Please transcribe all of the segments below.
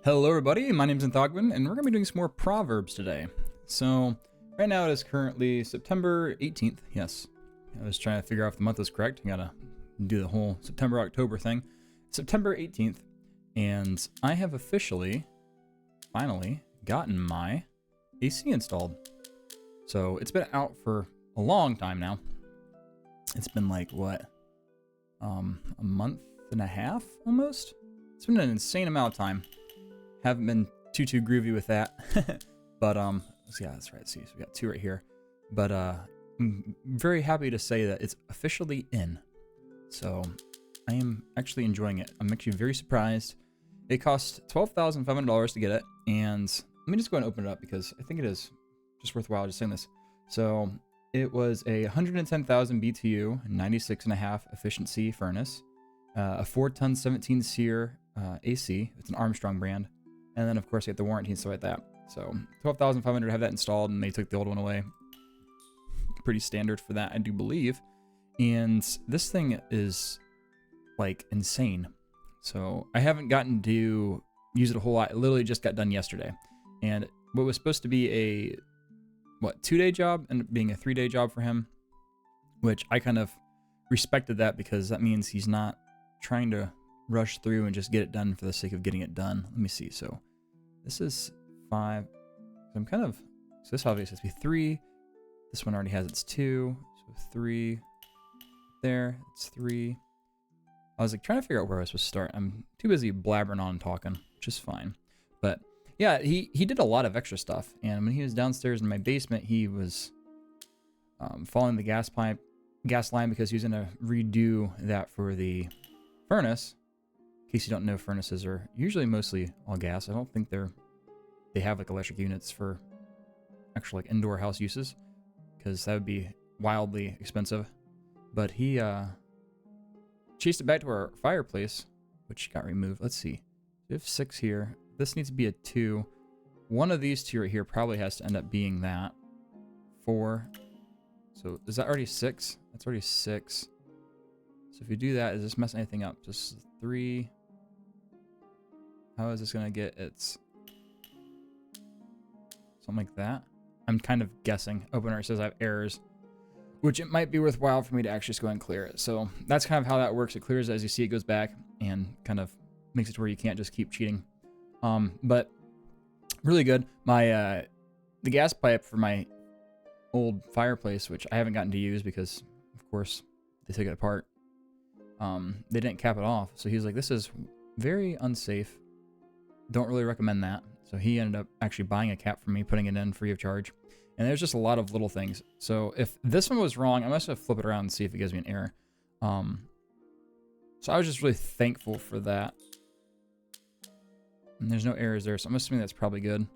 Hello everybody, my name's Thogman, and we're going to be doing some more Proverbs today. So, right now it is currently September 18th, yes. I was trying to figure out if the month was correct. I gotta do the whole September-October thing. September 18th, and I have officially, finally, gotten my AC installed. So, it's been out for a long time now. It's been like, what, a month and a half, almost? It's been an insane amount of time. Haven't been too groovy with that. But yeah, that's right. See, so we got two right here. But I'm very happy to say that it's officially in. So I am actually enjoying it. I'm actually very surprised. It cost $12,500 to get it, and let me just go and open it up because I think it is just worthwhile just saying this. So it was a 110,000 BTU, 96.5 efficiency furnace, a 4-ton 17 SEER AC. It's an Armstrong brand. And then, of course, you get the warranty and stuff like that. So, $12,500 to have that installed, and they took the old one away. Pretty standard for that, I do believe. And this thing is, like, insane. So, I haven't gotten to use it a whole lot. It literally just got done yesterday. And what was supposed to be a, 2-day job ended up being a 3-day job for him. Which I kind of respected that because that means he's not trying to rush through and just get it done for the sake of getting it done. Let me see. So this is 5. I'm kind of, so this obviously has to be 3. This one already has its 2. So 3 there. It's 3. I was like trying to figure out where I was supposed to start. I'm too busy blabbering on and talking, which is fine. But yeah, he did a lot of extra stuff. And when he was downstairs in my basement, he was following the gas line because he was going to redo that for the furnace. In case you don't know, furnaces are usually mostly all gas. I don't think they have like electric units for actual like indoor house uses, because that would be wildly expensive. But he chased it back to our fireplace, which got removed. Let's see. We have 6 here. This needs to be a 2. One of these 2 right here probably has to end up being that. 4. So is that already 6? That's already 6. So if you do that, does this mess anything up? Just 3. How is this going to get its... something like that? I'm kind of guessing. Opener says I have errors, which it might be worthwhile for me to actually just go and clear it. So that's kind of how that works. It clears it as you see it goes back and kind of makes it to where you can't just keep cheating. But really good. My the gas pipe for my old fireplace, which I haven't gotten to use because, of course, they took it apart. They didn't cap it off. So he's like, this is very unsafe. Don't really recommend that. So he ended up actually buying a cap from me, putting it in free of charge. And there's just a lot of little things. So if this one was wrong, I must have to flip it around and see if it gives me an error. So I was just really thankful for that. And there's no errors there, so I'm assuming that's probably good.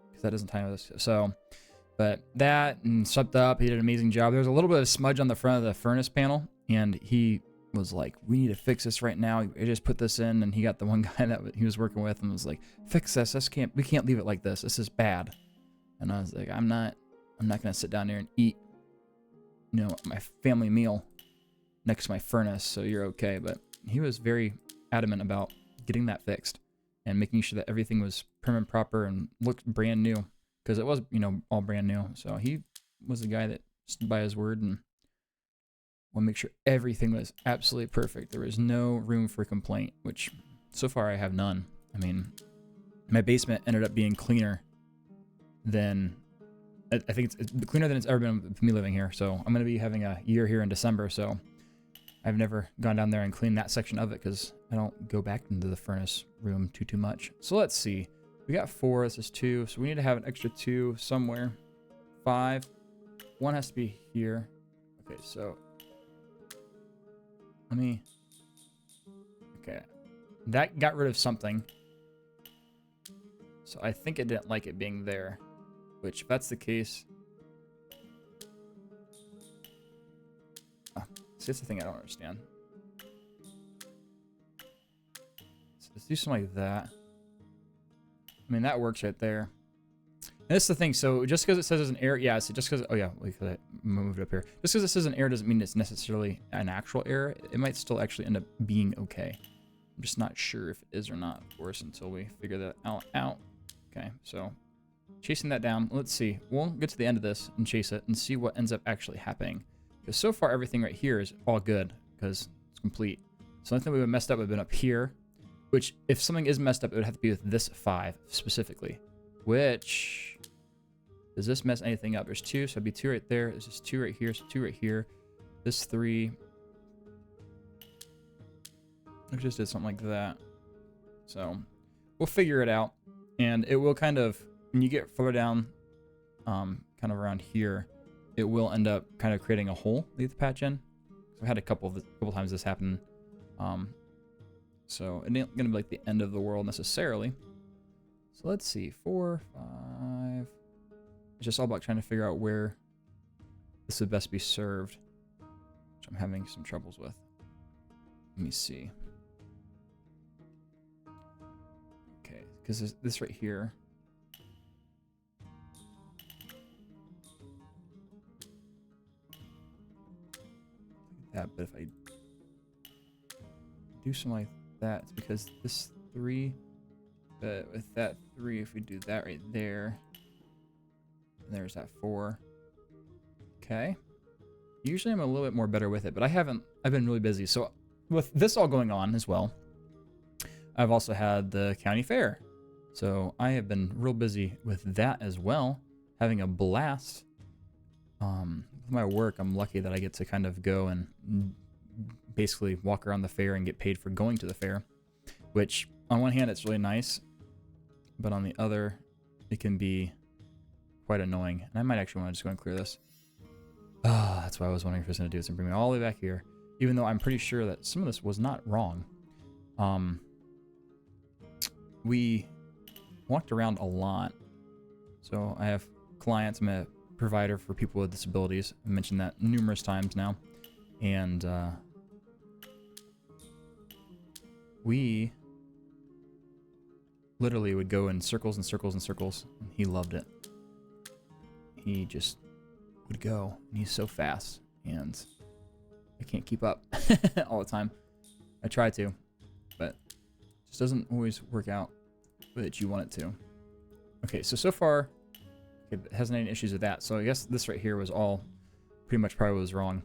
Because that doesn't tie with this. So, but that and swept up, he did an amazing job. There was a little bit of smudge on the front of the furnace panel, and he was like, we need to fix this right now. I just put this in, and he got the one guy that he was working with and was like, fix this. We can't leave it like this. This is bad. And I was like, I'm not gonna sit down there and eat, my family meal next to my furnace, so you're okay. But he was very adamant about getting that fixed and making sure that everything was prim and proper and looked brand new, because it was, all brand new. So he was the guy that stood by his word and want to make sure everything was absolutely perfect. There was no room for complaint, which so far I have none. I mean, my basement ended up being cleaner than, I think it's cleaner than it's ever been for me living here. So I'm going to be having a year here in December. So I've never gone down there and cleaned that section of it because I don't go back into the furnace room too much. So let's see. We got 4. This is 2. So we need to have an extra 2 somewhere. 5. 1 has to be here. Okay, so okay, that got rid of something. So I think it didn't like it being there, which if that's the case, see, that's the thing I don't understand. So let's do something like that. I mean, that works right there. And this is the thing. So just because it says there's an error, yeah. So just because, oh yeah, we could move it up here. Just because it says an error doesn't mean it's necessarily an actual error. It might still actually end up being okay. I'm just not sure if it is or not, of course, until we figure that out. Okay, so chasing that down. Let's see. We'll get to the end of this and chase it and see what ends up actually happening. Because so far, everything right here is all good because it's complete. So the only thing we would have messed up would have been up here, which if something is messed up, it would have to be with this 5 specifically. Which, does this mess anything up? There's 2, so it'd be 2 right there. There's just 2 right here, so 2 right here. This 3. I just did something like that. So we'll figure it out. And it will kind of, when you get further down, kind of around here, it will end up kind of creating a hole that you have to patch in. I've had a couple times this happen. So it ain't gonna be like the end of the world necessarily. So let's see, 4, 5. It's just all about trying to figure out where this would best be served, which I'm having some troubles with. Let me see. Okay, because this right here. That, but if I do something like that, it's because this 3, but with that 3, if we do that right there, and there's that 4. Okay. Usually I'm a little bit more better with it, but I've been really busy. So with this all going on as well, I've also had the county fair. So I have been real busy with that as well, having a blast. With my work, I'm lucky that I get to kind of go and basically walk around the fair and get paid for going to the fair, which on one hand, it's really nice, but on the other, it can be quite annoying. And I might actually want to just go and clear this. That's why I was wondering if it was going to do this and bring me all the way back here, even though I'm pretty sure that some of this was not wrong. We walked around a lot. So I have clients. I'm a provider for people with disabilities. I mentioned that numerous times now. And we literally would go in circles and circles and circles. And he loved it. He just would go. And he's so fast. And I can't keep up all the time. I try to. But it just doesn't always work out the way that you want it to. Okay, so far, it hasn't any issues with that. So I guess this right here was all pretty much probably was wrong.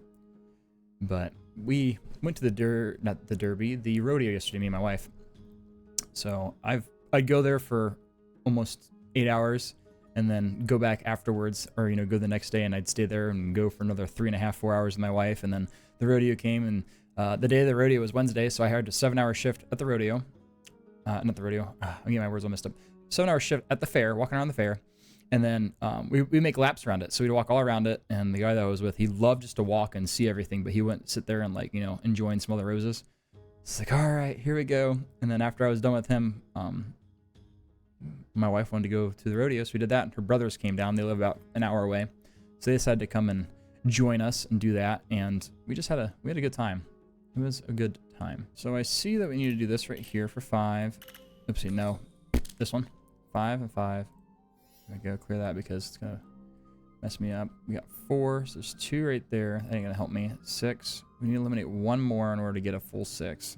But we went to the rodeo yesterday, me and my wife. So I'd go there for almost 8 hours and then go back afterwards, or go the next day, and I'd stay there and go for another 3.5, 4 hours with my wife. And then the rodeo came, and the day of the rodeo was Wednesday, so I had a 7-hour shift at the rodeo. Not the rodeo. I'm getting my words all messed up. 7-hour shift at the fair, walking around the fair. And then we make laps around it. So we'd walk all around it. And the guy that I was with, he loved just to walk and see everything, but he wouldn't sit there and enjoying some other roses. It's like, all right, here we go. And then after I was done with him, my wife wanted to go to the rodeo, so we did that. And her brothers came down. They live about an hour away. So they decided to come and join us and do that. And we just had a good time. It was a good time. So I see that we need to do this right here for 5. Oopsie, no. This one. 5 and 5. I gotta clear that because it's gonna mess me up. We got 4, so there's 2 right there. That ain't gonna help me. 6. We need to eliminate 1 more in order to get a full 6.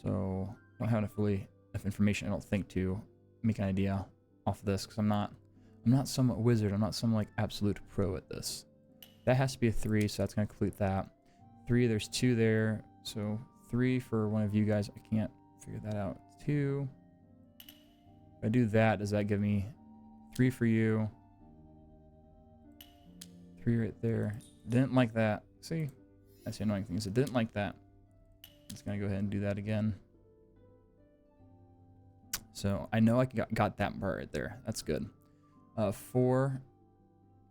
So I don't have enough information, I don't think, to make an idea off of this, because I'm not some wizard. I'm not some absolute pro at this. That has to be a 3, so that's gonna complete that. 3, there's 2 there, so 3 for one of you guys. I can't figure that out. 2. If I do that, does that give me 3 for you? 3 right there. Didn't like that. See? That's the annoying thing, is it didn't like that. I'm just gonna go ahead and do that again. So I know I got that part right there. That's good. 4.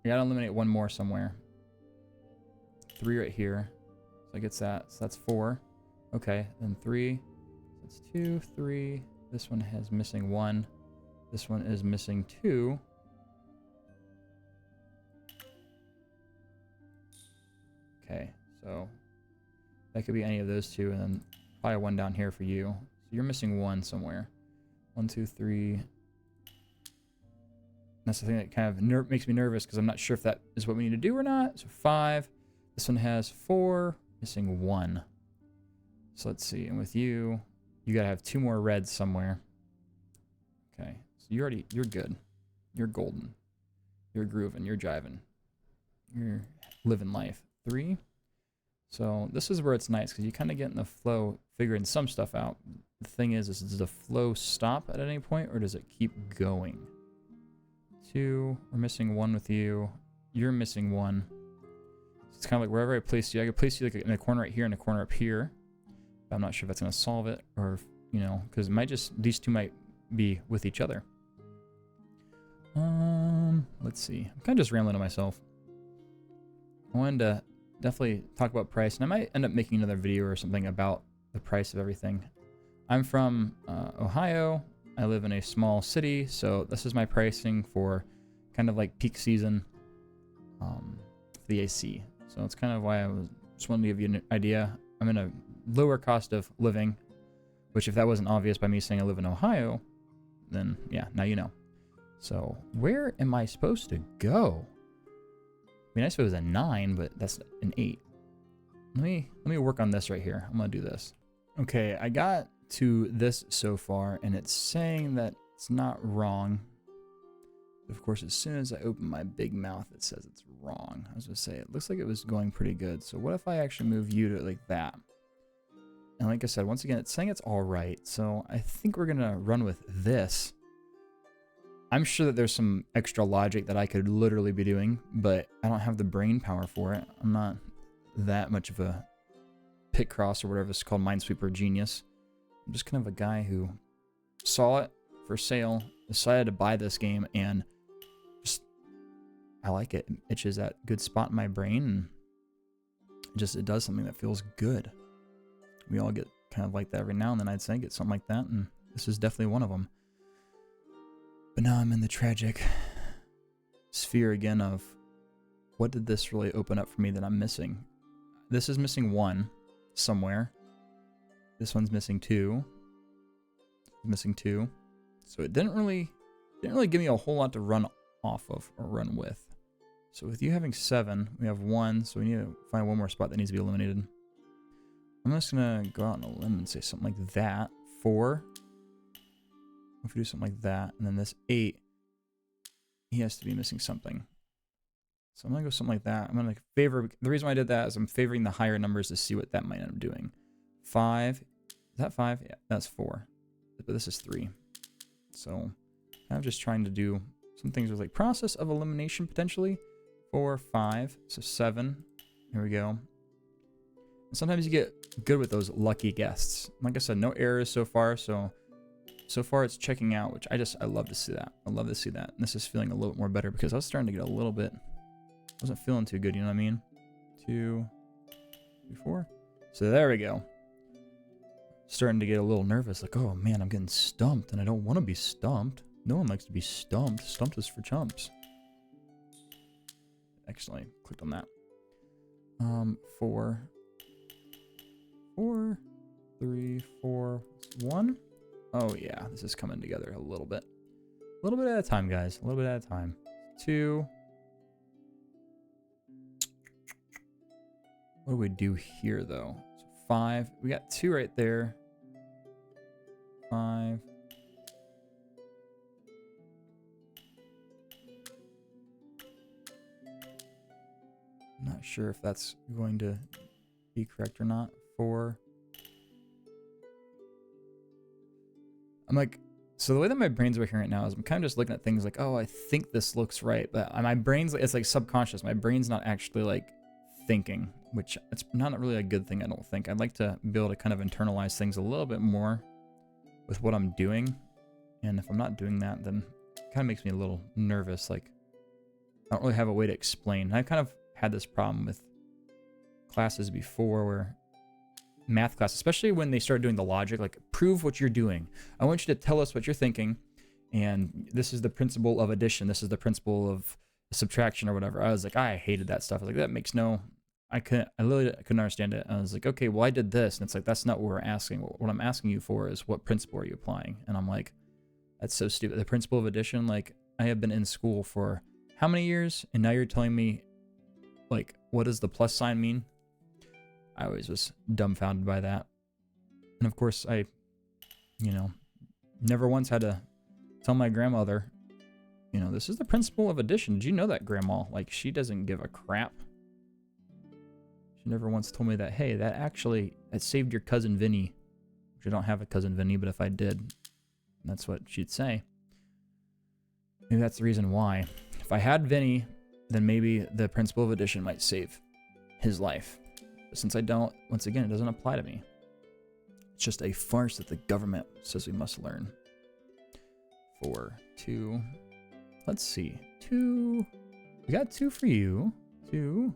I gotta eliminate 1 more somewhere. 3 right here. So it gets that. So that's 4. Okay, then 3. That's 2, 3. This one has missing 1. This one is missing 2. Okay, so that could be any of those 2, and then probably 1 down here for you. So you're missing 1 somewhere. 1, 2, 3. That's the thing that kind of makes me nervous, because I'm not sure if that is what we need to do or not. So 5. This one has 4, missing 1. So let's see. And with you, you gotta have 2 more reds somewhere. Okay, so you're good. You're golden. You're grooving. You're jiving. You're living life. 3. So this is where it's nice because you kind of get in the flow, figuring some stuff out. The thing is does the flow stop at any point or does it keep going? 2. We're missing 1 with you. You're missing 1. So it's kind of like wherever I place you, I could place you like in a corner right here and a corner up here. But I'm not sure if that's going to solve it or, you know, because it might just, these 2 might be with each other. Let's see. I'm kind of just rambling to myself. I wanted to definitely talk about price, and I might end up making another video or something about the price of everything. I'm from Ohio. I live in a small city, so this is my pricing for kind of like peak season for the AC. So it's kind of why I just wanted to give you an idea. I'm in a lower cost of living, which if that wasn't obvious by me saying I live in Ohio, then yeah, now you know. So where am I supposed to go? I mean, I suppose a 9, but that's an 8. Let me work on this right here. I'm gonna do this. Okay, I got to this so far, and it's saying that it's not wrong. Of course, as soon as I open my big mouth, it says it's wrong. I was gonna say, it looks like it was going pretty good. So what if I actually move you to like that? And like I said, once again, it's saying it's all right. So I think we're gonna run with this. I'm sure that there's some extra logic that I could literally be doing, but I don't have the brain power for it. I'm not that much of a picross or whatever it's called, minesweeper genius. I'm just kind of a guy who saw it for sale, decided to buy this game, and just, I like it. It itches that good spot in my brain, and it does something that feels good. We all get kind of like that every now and then, I'd say, get something like that, and this is definitely one of them. But now I'm in the tragic sphere again of what did this really open up for me that I'm missing? This is missing 1 somewhere. This one's missing 2. Missing 2. So it didn't really give me a whole lot to run off of or run with. So with you having 7, we have 1, so we need to find 1 more spot that needs to be eliminated. I'm just gonna go out on a limb and say something like that. 4. If we do something like that, and then this 8, he has to be missing something. So I'm gonna go something like that. I'm gonna favor, the reason why I did that is I'm favoring the higher numbers to see what that might end up doing. 5, is that 5? Yeah, that's 4. But this is 3. So I'm just trying to do some things with like process of elimination potentially. 4, 5, so 7. Here we go. And sometimes you get good with those lucky guests. Like I said, no errors so far, so far it's checking out, which I love to see that. I love to see that. And this is feeling a little bit more better because I was starting to get a little bit, wasn't feeling too good, you know what I mean? 2, 3, 4. So there we go. Starting to get a little nervous, like, oh man, I'm getting stumped, and I don't want to be stumped. No one likes to be stumped. Stumped is for chumps. Actually, clicked on that. 4, 4, 3, 4, 1. Oh yeah, this is coming together a little bit. A little bit at a time, guys. A little bit at a time. 2. What do we do here, though? So 5. We got 2 right there. 5. I'm not sure if that's going to be correct or not. 4. I'm like, so the way that my brain's working right now is I'm kind of just looking at things like, oh, I think this looks right. But my brain's, it's like subconscious. My brain's not actually like thinking, which it's not really a good thing, I don't think. I'd like to be able to kind of internalize things a little bit more with what I'm doing. And if I'm not doing that, then it kind of makes me a little nervous. Like, I don't really have a way to explain. I've kind of had this problem with classes before where math class, especially when they start doing the logic, like prove what you're doing. I want you to tell us what you're thinking. And this is the principle of addition. This is the principle of subtraction or whatever. I was like, I hated that stuff. I was like, that makes no, I literally couldn't understand it. I was like, okay, well, I did this. And it's like, that's not what we're asking. What I'm asking you for is what principle are you applying? And I'm like, that's so stupid. The principle of addition, like I have been in school for how many years? And now you're telling me like, what does the plus sign mean? I always was dumbfounded by that. And of course, I You know, never once had to tell my grandmother, you know, this is the principle of addition. Did you know that, Grandma? Like, she doesn't give a crap. She never once told me that, hey, that saved your cousin Vinny. Which I don't have a cousin Vinny, but if I did, that's what she'd say. Maybe that's the reason why. If I had Vinny, then maybe the principle of addition might save his life. But since I don't, once again, it doesn't apply to me. It's just a farce that the government says we must learn. 4, 2. Let's see. 2. We got 2 for you. 2.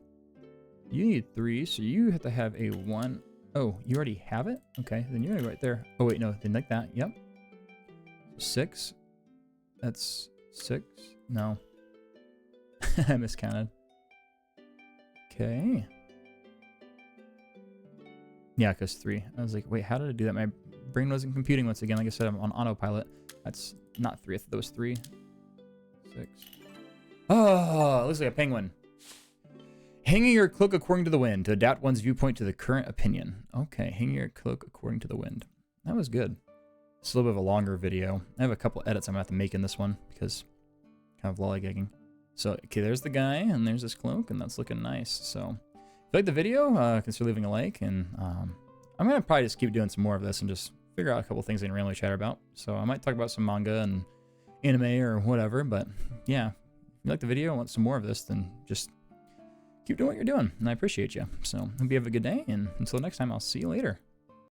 You need 3, so you have to have a 1. Oh, you already have it? Okay, then you're right there. Oh, wait, no, then like that. Yep. 6. That's 6. No. I miscounted. Okay. Yeah, because 3. I was like, wait, how did I do that? My brain wasn't computing once again. Like I said, I'm on autopilot. That's not 3. I thought that was 3. 6. Oh, it looks like a penguin. Hanging your cloak according to the wind to adapt one's viewpoint to the current opinion. Okay, hanging your cloak according to the wind. That was good. It's a little bit of a longer video. I have a couple edits I'm going to have to make in this one because kind of lollygagging. So, okay, there's the guy and there's this cloak and that's looking nice. So, if you like the video, consider leaving a like. And I'm going to probably just keep doing some more of this and just figure out a couple things I can randomly chat about. So, I might talk about some manga and anime or whatever. But, yeah, if you like the video and want some more of this, then just keep doing what you're doing, and I appreciate you. So, hope you have a good day, and until next time, I'll see you later.